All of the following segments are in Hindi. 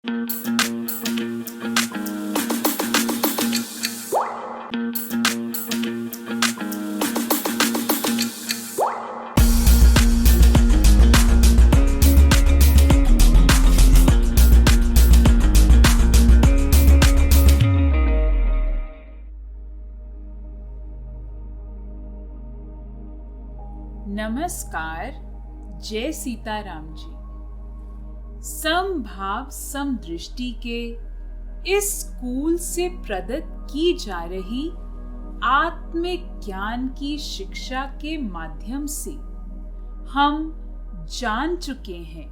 नमस्कार। जय सीताराम जी। समभाव समदृष्टि के इस स्कूल से प्रदत्त की जा रही आत्मिक ज्ञान की शिक्षा के माध्यम से हम जान चुके हैं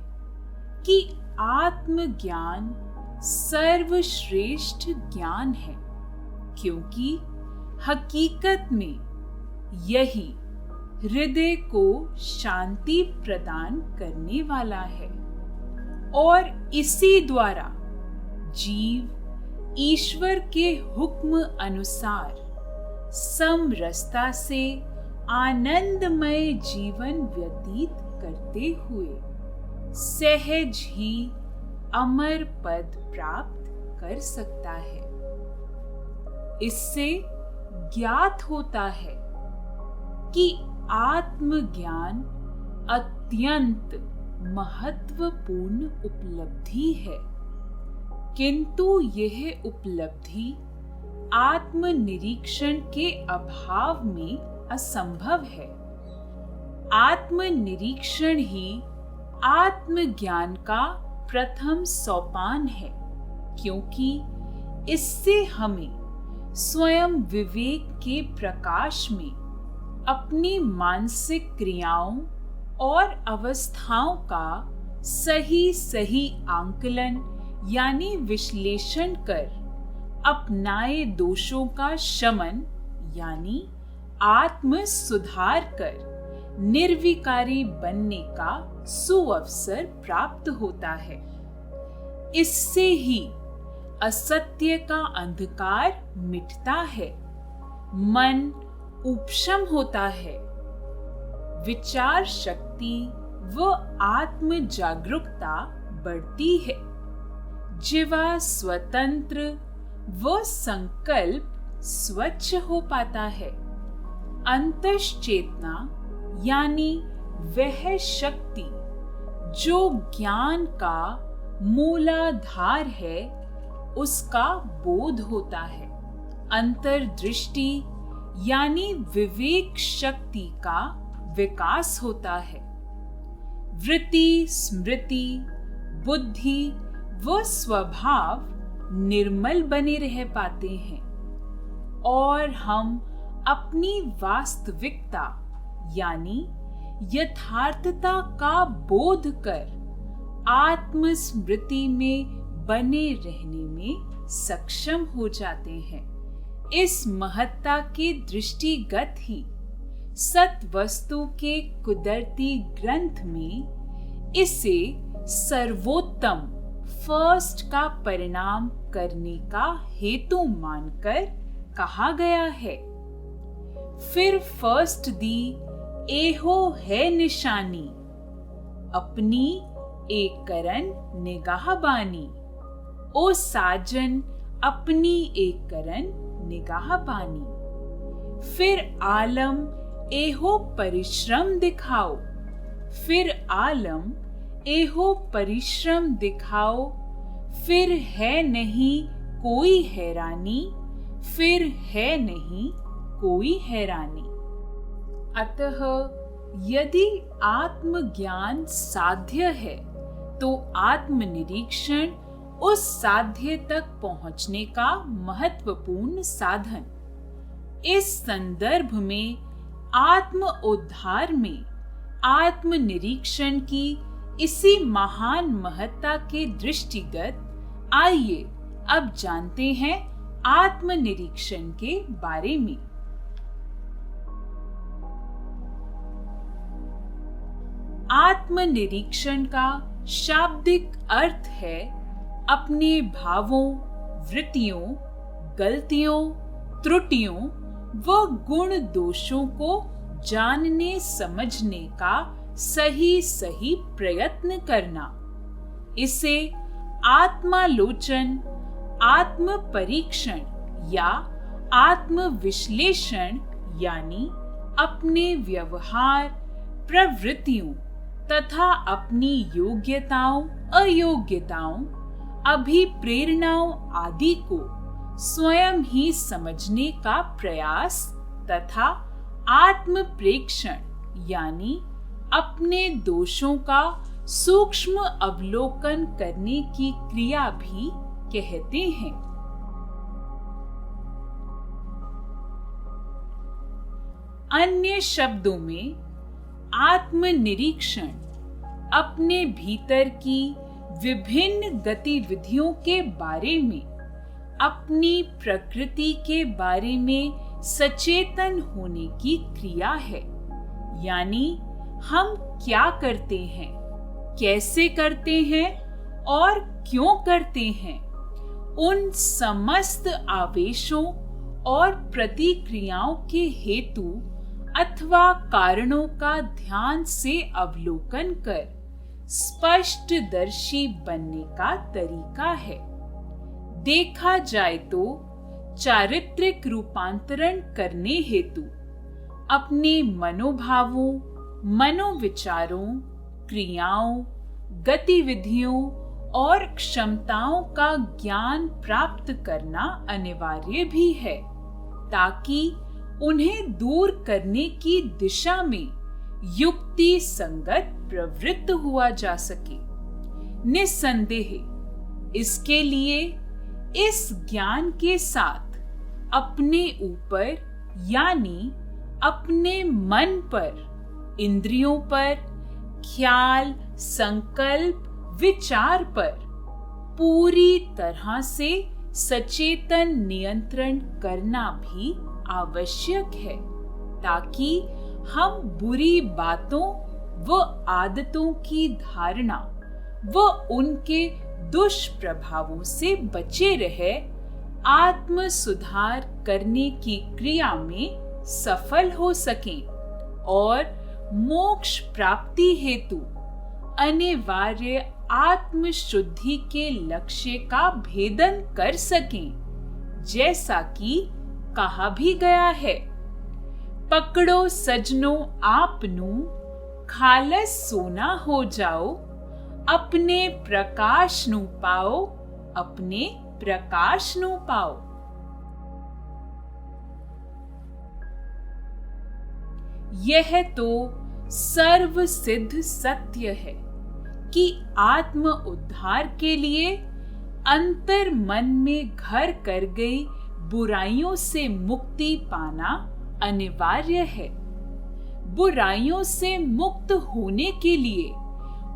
कि आत्मज्ञान सर्वश्रेष्ठ ज्ञान है, क्योंकि हकीकत में यही हृदय को शांति प्रदान करने वाला है और इसी द्वारा जीव ईश्वर के हुक्म अनुसार समरसता से आनंदमय जीवन व्यतीत करते हुए सहज ही अमर पद प्राप्त कर सकता है। इससे ज्ञात होता है कि आत्मज्ञान अत्यंत महत्वपूर्ण उपलब्धि है, किंतु यह उपलब्धि आत्मनिरीक्षण के अभाव में असंभव है। आत्मनिरीक्षण ही आत्मज्ञान का प्रथम सोपान है, क्योंकि इससे हमें स्वयं विवेक के प्रकाश में अपनी मानसिक क्रियाओं और अवस्थाओं का सही आंकलन यानी विश्लेषण कर अपनाए दोषों का शमन यानी आत्म सुधार कर निर्विकारी बनने का सुअवसर प्राप्त होता है। इससे ही असत्य का अंधकार मिटता है, मन उपशम होता है, विचार शक्ति व आत्म जागरूकता बढ़ती है, जीवा स्वतंत्र व संकल्प स्वच्छ हो पाता है। अंतश्चेतना यानी वह शक्ति जो ज्ञान का मूलाधार है, उसका बोध होता है। अंतर्दृष्टि यानी विवेक शक्ति का विकास होता है। वृत्ति, स्मृति, बुद्धि व स्वभाव निर्मल बने रह पाते हैं और हम अपनी वास्तविकता यानी यथार्थता का बोध कर आत्मस्मृति में बने रहने में सक्षम हो जाते हैं। इस महत्ता के दृष्टिगत ही सत वस्तु के कुदरती ग्रंथ में इसे सर्वोत्तम फर्स्ट का परिणाम करने का हेतु मानकर कहा गया है। फिर फर्स्ट दी एहो है निशानी, अपनी एक करन निगाह बानी। ओ साजन अपनी एक करन निगाह बानी। फिर आलम एहो परिश्रम दिखाओ, फिर आलम एहो परिश्रम दिखाओ। फिर है नहीं कोई हैरानी, फिर है नहीं कोई हैरानी। अतः यदि आत्मज्ञान साध्य है तो आत्मनिरीक्षण उस साध्य तक पहुंचने का महत्वपूर्ण साधन। इस संदर्भ में आत्म उद्धार में आत्मनिरीक्षण की इसी महान महत्ता के दृष्टिगत आइए अब जानते हैं आत्मनिरीक्षण के बारे में। आत्मनिरीक्षण का शाब्दिक अर्थ है अपने भावों, वृत्तियों, गलतियों, त्रुटियों व गुण दोषों को जानने समझने का सही प्रयत्न करना। इसे आत्मालोचन, आत्म परीक्षण या आत्म विश्लेषण यानी अपने व्यवहार, प्रवृत्तियों तथा अपनी योग्यताओं, अयोग्यताओं, अभिप्रेरणाओं आदि को स्वयं ही समझने का प्रयास तथा आत्म प्रेक्षण यानी अपने दोषों का सूक्ष्म अवलोकन करने की क्रिया भी कहते हैं। अन्य शब्दों में आत्मनिरीक्षण अपने भीतर की विभिन्न गतिविधियों के बारे में, अपनी प्रकृति के बारे में सचेतन होने की क्रिया है। यानी हम क्या करते हैं, कैसे करते हैं और क्यों करते हैं, उन समस्त आवेशों और प्रतिक्रियाओं के हेतु अथवा कारणों का ध्यान से अवलोकन कर स्पष्टदर्शी बनने का तरीका है। देखा जाए तो चारित्रिक रूपांतरण करने हेतु अपने मनोभावों, मनोविचारों, क्रियाओं, गतिविधियों और क्षमताओं का ज्ञान प्राप्त करना अनिवार्य भी है, ताकि उन्हें दूर करने की दिशा में युक्ति संगत प्रवृत्त हुआ जा सके। निस्संदेह इसके लिए इस ज्ञान के साथ अपने ऊपर यानी अपने मन पर, इंद्रियों पर, ख्याल, संकल्प, विचार पर पूरी तरह से सचेतन नियंत्रण करना भी आवश्यक है, ताकि हम बुरी बातों व आदतों की धारणा व उनके दुष्प्रभावों से बचे रहे आत्म सुधार करने की क्रिया में सफल हो सकें और मोक्ष प्राप्ति हेतु अनिवार्य आत्म शुद्धि के लक्ष्य का भेदन कर सकें, जैसा कि कहा भी गया है, पकड़ो सजनो आपनू, खालस सोना हो जाओ, अपने प्रकाश नु पाओ, अपने प्रकाश नु पाओ। यह तो सर्व सिद्ध सत्य है कि आत्म उद्धार के लिए अंतर मन में घर कर गई बुराइयों से मुक्ति पाना अनिवार्य है। बुराइयों से मुक्त होने के लिए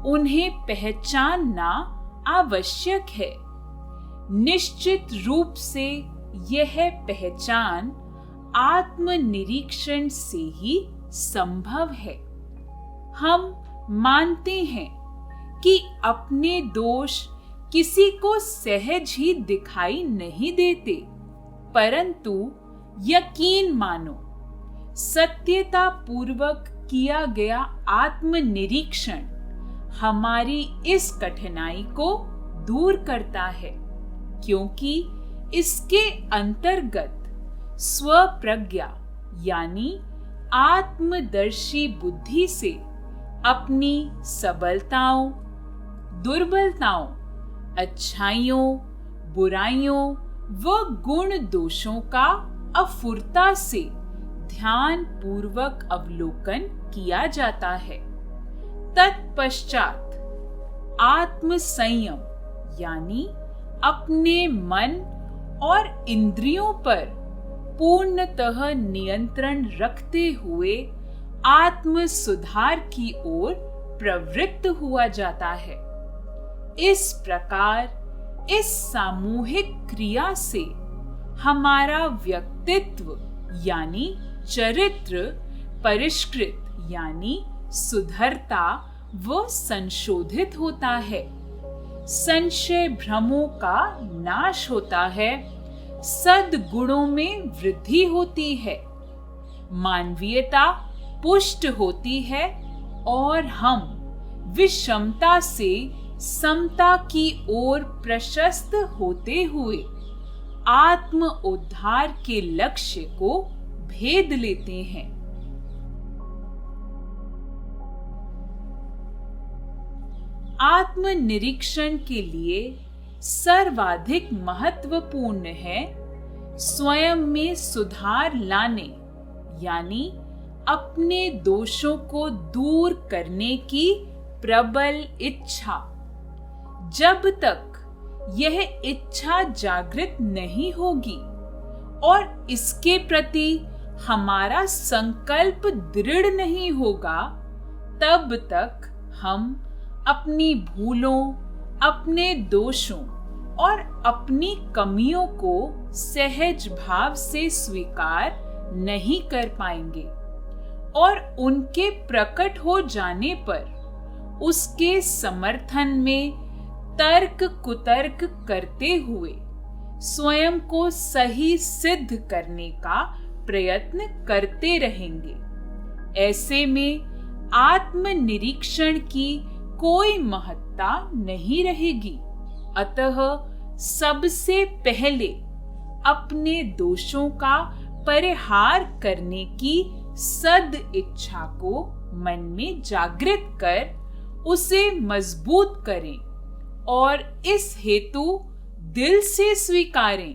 उन्हें पहचानना आवश्यक है। निश्चित रूप से यह पहचान आत्मनिरीक्षण से ही संभव है। हम मानते हैं कि अपने दोष किसी को सहज ही दिखाई नहीं देते, परंतु यकीन मानो सत्यता पूर्वक किया गया आत्मनिरीक्षण हमारी इस कठिनाई को दूर करता है, क्योंकि इसके अंतर्गत स्वप्रज्ञा यानी आत्मदर्शी बुद्धि से अपनी सबलताओं, दुर्बलताओं, अच्छाइयों, बुराइयों व गुण दोषों का अफुरता से ध्यान पूर्वक अवलोकन किया जाता है। तत्पश्चात आत्म संयम यानी अपने मन और इंद्रियों पर पूर्णतः नियंत्रण रखते हुए आत्म सुधार की ओर प्रवृत्त हुआ जाता है। इस प्रकार इस सामूहिक क्रिया से हमारा व्यक्तित्व यानी चरित्र परिष्कृत यानी सुधरता व संशोधित होता है। संशय भ्रमों का नाश होता है, सद्गुणों में वृद्धि होती है, मानवीयता पुष्ट होती है और हम विषमता से समता की ओर प्रशस्त होते हुए आत्म उद्धार के लक्ष्य को भेद लेते हैं। आत्मनिरीक्षण के लिए सर्वाधिक महत्वपूर्ण है स्वयं में सुधार लाने, यानी अपने दोषों को दूर करने की प्रबल इच्छा। जब तक यह इच्छा जागृत नहीं होगी और इसके प्रति हमारा संकल्प दृढ़ नहीं होगा, तब तक हम अपनी भूलों, अपने दोषों और अपनी कमियों को सहज भाव से स्वीकार नहीं कर पाएंगे और उनके प्रकट हो जाने पर उसके समर्थन में तर्क कुतर्क करते हुए स्वयं को सही सिद्ध करने का प्रयत्न करते रहेंगे। ऐसे में आत्मनिरीक्षण की कोई महत्ता नहीं रहेगी। अतः सबसे पहले अपने दोषों का परिहार करने की सद इच्छा को मन में जागृत कर उसे मजबूत करें और इस हेतु दिल से स्वीकारें।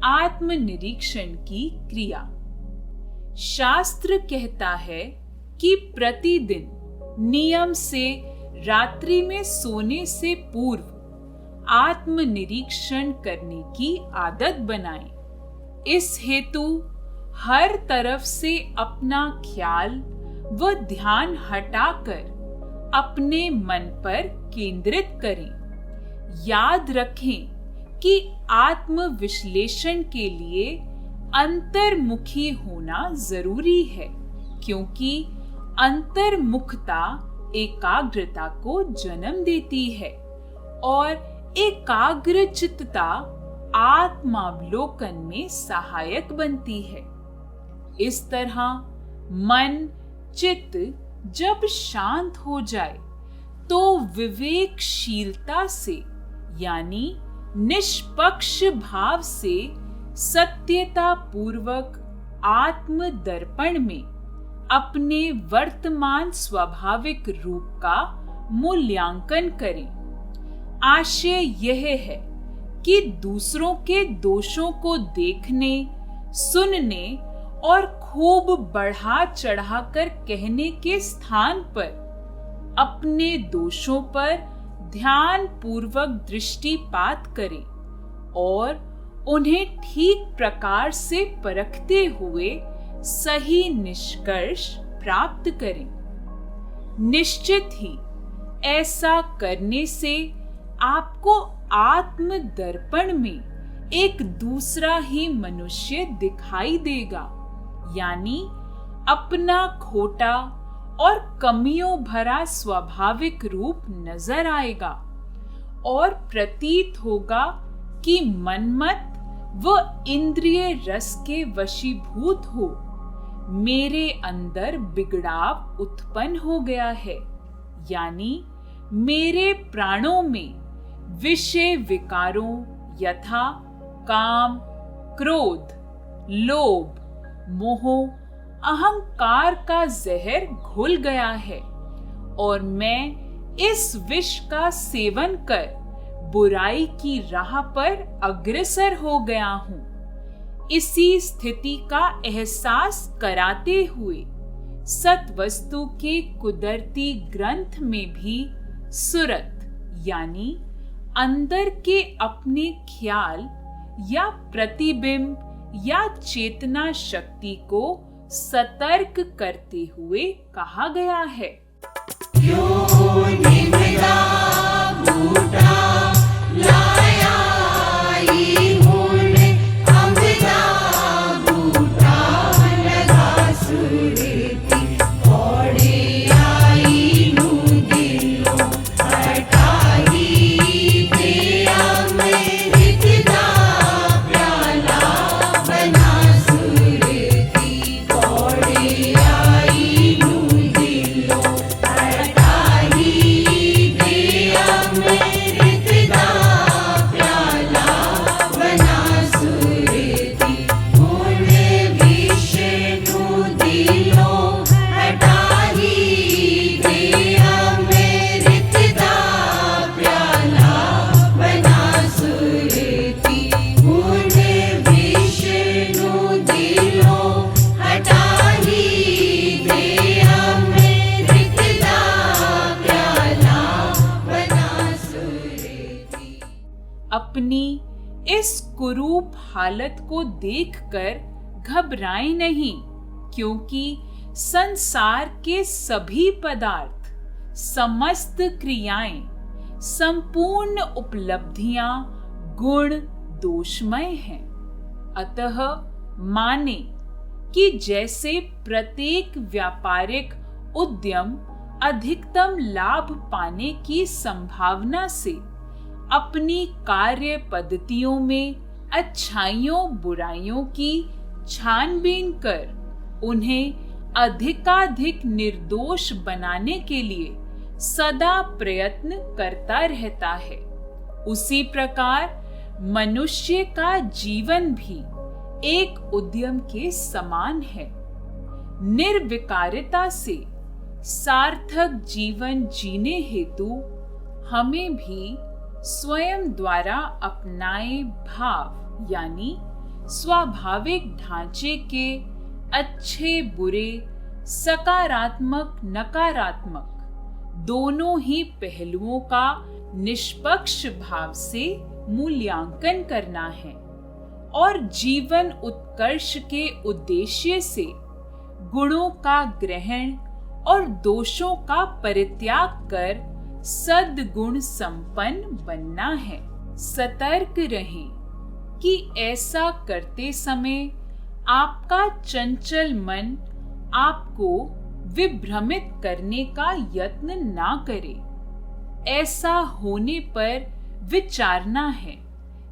आत्मनिरीक्षण की क्रिया। शास्त्र कहता है कि प्रतिदिन नियम से रात्रि में सोने से पूर्व आत्मनिरीक्षण करने की आदत बनाएं। इस हेतु हर तरफ से अपना ख्याल व ध्यान हटाकर अपने मन पर केंद्रित करें। याद रखें कि आत्म विश्लेषण के लिए अंतर्मुखी होना जरूरी है, क्योंकि अंतर्मुखता एकाग्रता को जन्म देती है और एकाग्रचित्तता आत्मावलोकन में सहायक बनती है। इस तरह मन चित्त जब शांत हो जाए तो विवेकशीलता से यानी निष्पक्ष भाव से सत्यता पूर्वक आत्म दर्पण में अपने वर्तमान स्वाभाविक रूप का मूल्यांकन करें। आशय यह है कि दूसरों के दोषों को देखने, सुनने और खूब बढ़ा चढ़ाकर कहने के स्थान पर अपने दोषों पर ध्यान पूर्वक दृष्टिपात करें और उन्हें ठीक प्रकार से परखते हुए सही निष्कर्ष प्राप्त करें। निश्चित ही ऐसा करने से आपको आत्म दर्पण में एक दूसरा ही मनुष्य दिखाई देगा, यानी अपना खोटा और कमियों भरा स्वाभाविक रूप नजर आएगा और प्रतीत होगा कि मनमत व इंद्रिय रस के वशीभूत हो मेरे अंदर बिगड़ाव उत्पन्न हो गया है, यानी मेरे प्राणों में विषय विकारों यथा काम, क्रोध, लोभ, मोह, अहंकार का जहर घुल गया है और मैं इस विष का सेवन कर बुराई की राह पर अग्रसर हो गया हूं। इसी स्थिति का एहसास कराते हुए सत्वस्तु के कुदरती ग्रंथ में भी सुरत यानी अंदर के अपने ख्याल या प्रतिबिंब या चेतना शक्ति को सतर्क करते हुए कहा गया है। अपनी इस कुरूप हालत को देखकर घबराएं नहीं, क्योंकि संसार के सभी पदार्थ, समस्त क्रियाएं, संपूर्ण उपलब्धियां गुण दोषमय हैं। अतः माने कि जैसे प्रत्येक व्यापारिक उद्यम अधिकतम लाभ पाने की संभावना से अपनी कार्य पद्धतियों में अच्छाइयों बुराइयों की छानबीन कर उन्हें अधिकाधिक निर्दोष बनाने के लिए सदा प्रयत्न करता रहता है, उसी प्रकार मनुष्य का जीवन भी एक उद्यम के समान है। निर्विकारिता से सार्थक जीवन जीने हेतु हमें भी स्वयं द्वारा अपनाए भाव यानी स्वाभाविक ढांचे के अच्छे बुरे, सकारात्मक नकारात्मक दोनों ही पहलुओं का निष्पक्ष भाव से मूल्यांकन करना है और जीवन उत्कर्ष के उद्देश्य से गुणों का ग्रहण और दोषों का परित्याग कर सद्गुण संपन्न बनना है। सतर्क रहें कि ऐसा करते समय आपका चंचल मन आपको विभ्रमित करने का यत्न ना करे। ऐसा होने पर विचारना है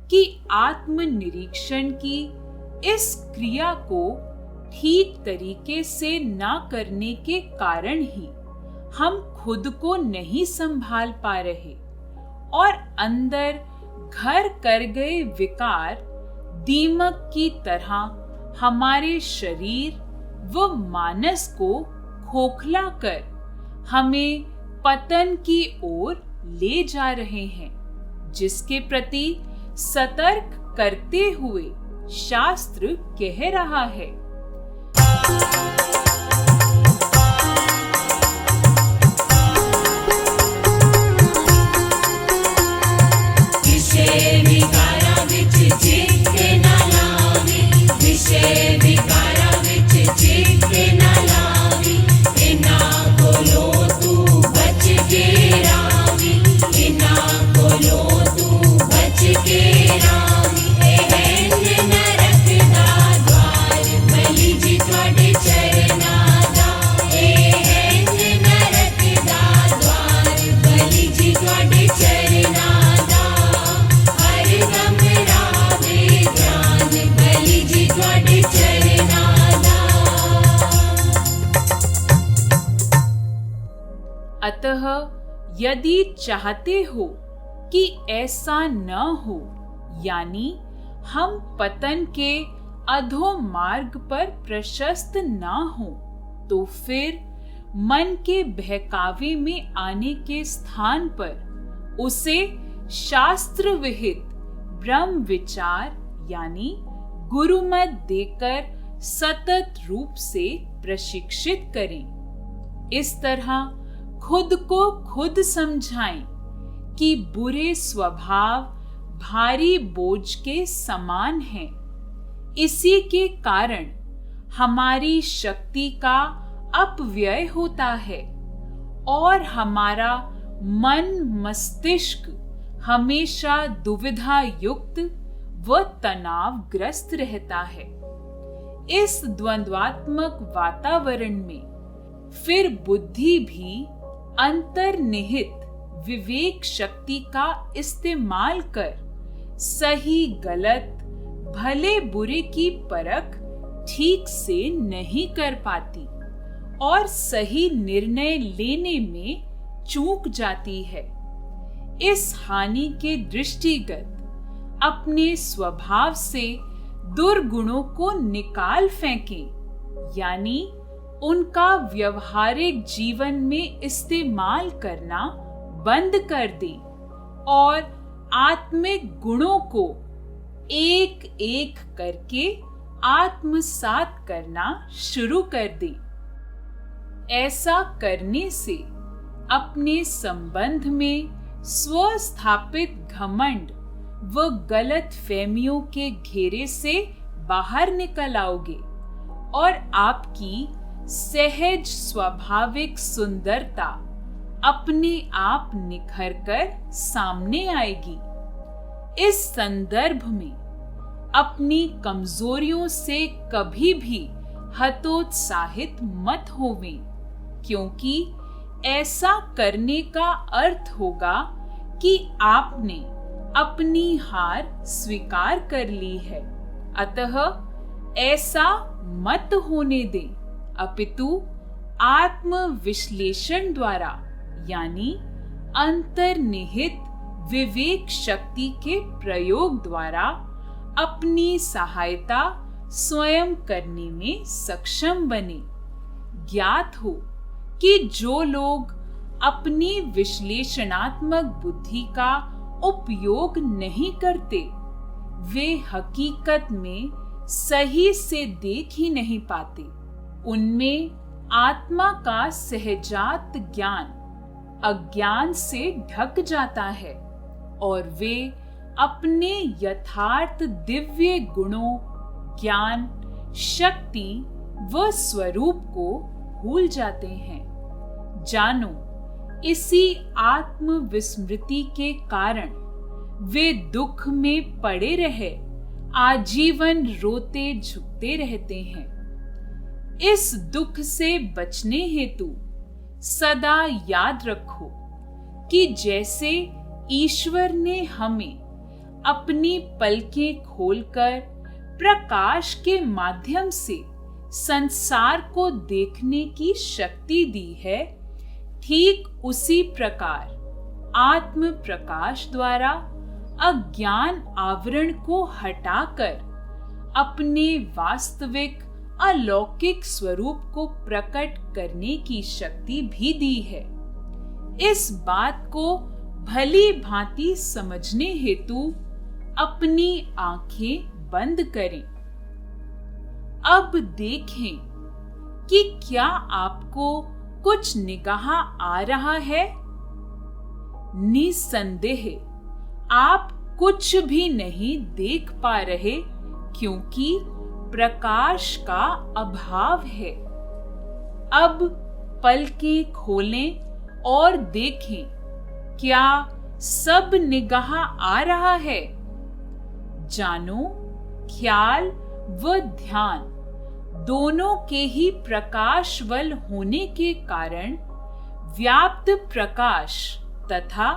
कि आत्मनिरीक्षण की इस क्रिया को ठीक तरीके से ना करने के कारण ही हम खुद को नहीं संभाल पा रहे और अंदर घर कर गए विकार दीमक की तरह हमारे शरीर व मानस को खोखला कर हमें पतन की ओर ले जा रहे हैं, जिसके प्रति सतर्क करते हुए शास्त्र कह रहा है। बोलो तू बच यदि चाहते हो कि ऐसा न हो, यानी हम पतन के अधोमार्ग पर प्रशस्त न हो, तो फिर मन के बहकावे में आने के स्थान पर उसे शास्त्र विहित ब्रह्म विचार यानी गुरुमत देकर सतत रूप से प्रशिक्षित करें। इस तरह खुद को खुद समझाएं कि बुरे स्वभाव भारी बोझ के समान हैं। इसी के कारण हमारी शक्ति का अपव्यय होता है और हमारा मन मस्तिष्क हमेशा दुविधा युक्त व तनावग्रस्त रहता है। इस द्वंद्वात्मक वातावरण में फिर बुद्धि भी अंतर्निहित विवेक शक्ति का इस्तेमाल कर सही गलत भले बुरे की परख ठीक से नहीं कर पाती और सही निर्णय लेने में चूक जाती है। इस हानि के दृष्टिगत अपने स्वभाव से दुर्गुणों को निकाल फेंकें, यानी उनका व्यवहारिक जीवन में इस्तेमाल करना बंद कर दें और आत्मिक गुणों को एक एक करके आत्मसात करना शुरू कर दें। ऐसा करने से अपने संबंध में स्वस्थापित घमंड व गलत फहमियों के घेरे से बाहर निकल आओगे और आपकी सहज स्वाभाविक सुंदरता अपने आप निखर कर सामने आएगी। इस संदर्भ में अपनी कमजोरियों से कभी भी हतोत्साहित मत होवें, क्योंकि ऐसा करने का अर्थ होगा कि आपने अपनी हार स्वीकार कर ली है। अतः ऐसा मत होने दें, अपितु आत्म विश्लेषण द्वारा यानी अंतर्निहित विवेक शक्ति के प्रयोग द्वारा अपनी सहायता स्वयं करने में सक्षम बने। ज्ञात हो कि जो लोग अपनी विश्लेषणात्मक बुद्धि का उपयोग नहीं करते, वे हकीकत में सही से देख ही नहीं पाते। उनमें आत्मा का सहजात ज्ञान अज्ञान से ढक जाता है और वे अपने यथार्थ दिव्य गुणों, ज्ञान, शक्ति व स्वरूप को भूल जाते हैं। जानो, इसी आत्म विस्मृति के कारण वे दुख में पड़े रहे आजीवन रोते झुकते रहते हैं। इस दुख से बचने हेतु सदा याद रखो कि जैसे ईश्वर ने हमें अपनी पलकें खोलकर प्रकाश के माध्यम से संसार को देखने की शक्ति दी है, ठीक उसी प्रकार आत्म प्रकाश द्वारा अज्ञान आवरण को हटाकर अपने वास्तविक अलौकिक स्वरूप को प्रकट करने की शक्ति भी दी है। इस बात को भली भांति समझने हेतु अपनी आंखें बंद करें। अब देखें कि क्या आपको कुछ निगाह आ रहा है। निसंदेह आप कुछ भी नहीं देख पा रहे, क्योंकि प्रकाश का अभाव है। अब पलकें खोलें और देखें, क्या सब निगाह आ रहा है। जानो, ख्याल व ध्यान दोनों के ही प्रकाशवल होने के कारण व्याप्त प्रकाश तथा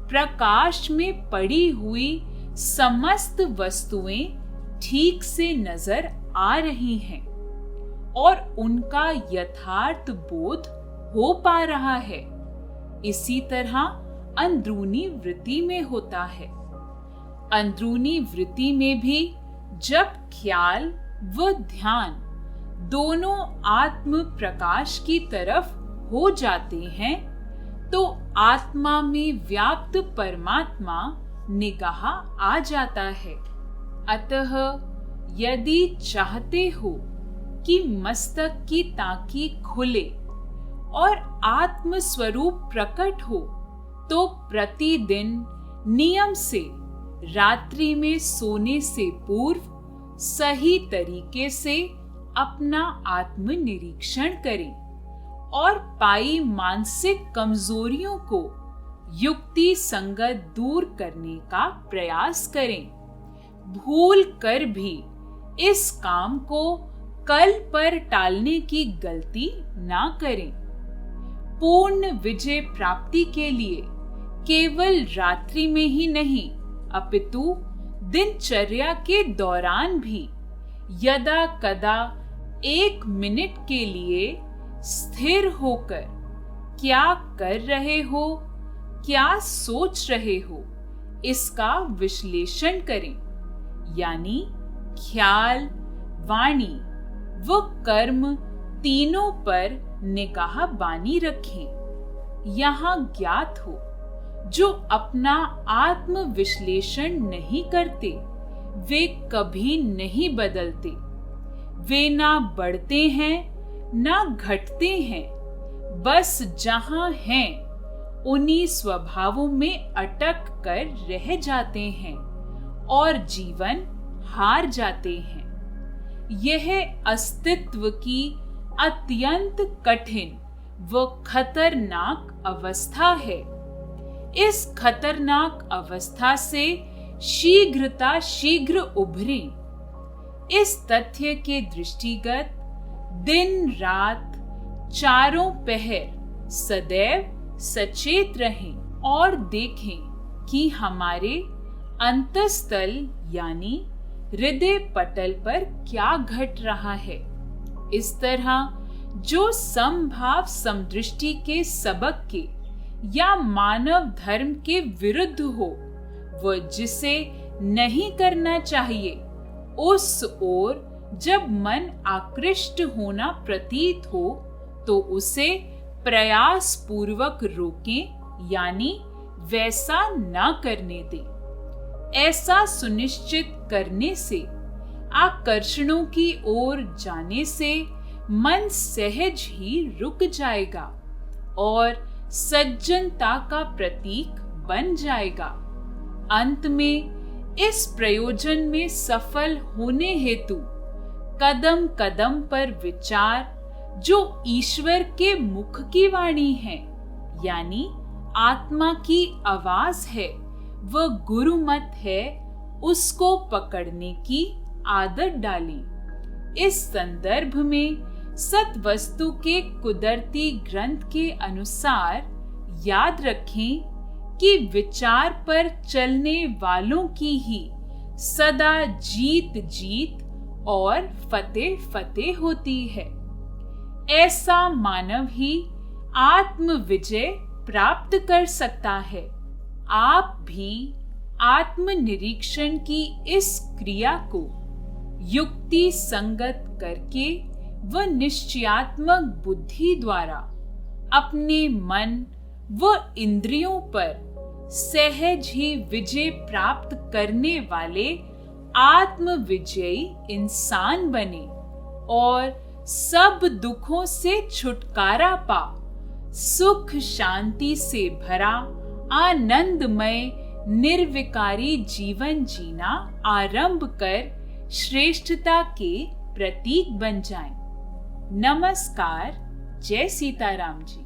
प्रकाश में पड़ी हुई समस्त वस्तुएं ठीक से नजर आ रही हैं और उनका यथार्थ बोध हो पा रहा है। इसी तरह अंदरूनी वृत्ति में होता है। अंदरूनी वृत्ति में भी जब ख्याल व ध्यान दोनों आत्म प्रकाश की तरफ हो जाते हैं तो आत्मा में व्याप्त परमात्मा निगाह आ जाता है। अतः यदि चाहते हो कि मस्तक की ताकी खुले और आत्म स्वरूप प्रकट हो तो प्रतिदिन नियम से रात्रि में सोने से पूर्व सही तरीके से अपना आत्म निरीक्षण करें और पाई मानसिक कमजोरियों को युक्ति संगत दूर करने का प्रयास करें। भूल कर भी इस काम को कल पर टालने की गलती ना करें। पूर्ण विजय प्राप्ति के लिए केवल रात्रि में ही नहीं अपितु दिनचर्या के दौरान भी यदा कदा 1 मिनट के लिए स्थिर होकर क्या कर रहे हो, क्या सोच रहे हो, इसका विश्लेषण करें। यानी ख्याल, वाणी व कर्म तीनों पर निगाह बानी रखें। यहाँ ज्ञात हो जो अपना आत्म विश्लेषण नहीं करते वे कभी नहीं बदलते। वे ना बढ़ते हैं ना घटते हैं, बस जहां हैं उन्हीं स्वभावों में अटक कर रह जाते हैं और जीवन हार जाते हैं। यह अस्तित्व की अत्यंत कठिन व खतरनाक अवस्था है। इस खतरनाक अवस्था से शीघ्र उभरें। इस तथ्य के दृष्टिगत दिन रात चारों पहर सदैव सचेत रहें और देखें कि हमारे अंतःस्थल यानी हृदय पटल पर क्या घट रहा है। इस तरह जो समभाव समदृष्टि के सबक के या मानव धर्म के विरुद्ध हो वह जिसे नहीं करना चाहिए उस ओर जब मन आकृष्ट होना प्रतीत हो तो उसे प्रयास पूर्वक रोकें यानी वैसा न करने दें। ऐसा सुनिश्चित करने से आकर्षणों की ओर जाने से मन सहज ही रुक जाएगा और सज्जनता का प्रतीक बन जाएगा। अंत में इस प्रयोजन में सफल होने हेतु कदम कदम पर विचार जो ईश्वर के मुख की वाणी है यानी आत्मा की आवाज है वह गुरुमत है, उसको पकड़ने की आदत डालें। इस संदर्भ में सत वस्तु के कुदरती ग्रंथ के अनुसार याद रखें कि विचार पर चलने वालों की ही सदा जीत जीत और फतेह फतेह होती है। ऐसा मानव ही आत्म विजय प्राप्त कर सकता है। आप भी आत्म निरीक्षण की इस क्रिया को युक्ति संगत करके व निश्चयात्मक बुद्धि द्वारा अपने मन व इंद्रियों पर सहज ही विजय प्राप्त करने वाले आत्म विजयी इंसान बने और सब दुखों से छुटकारा पा सुख शांति से भरा आनंदमय निर्विकारी जीवन जीना आरंभ कर श्रेष्ठता के प्रतीक बन जाएं। नमस्कार। जय सीताराम जी।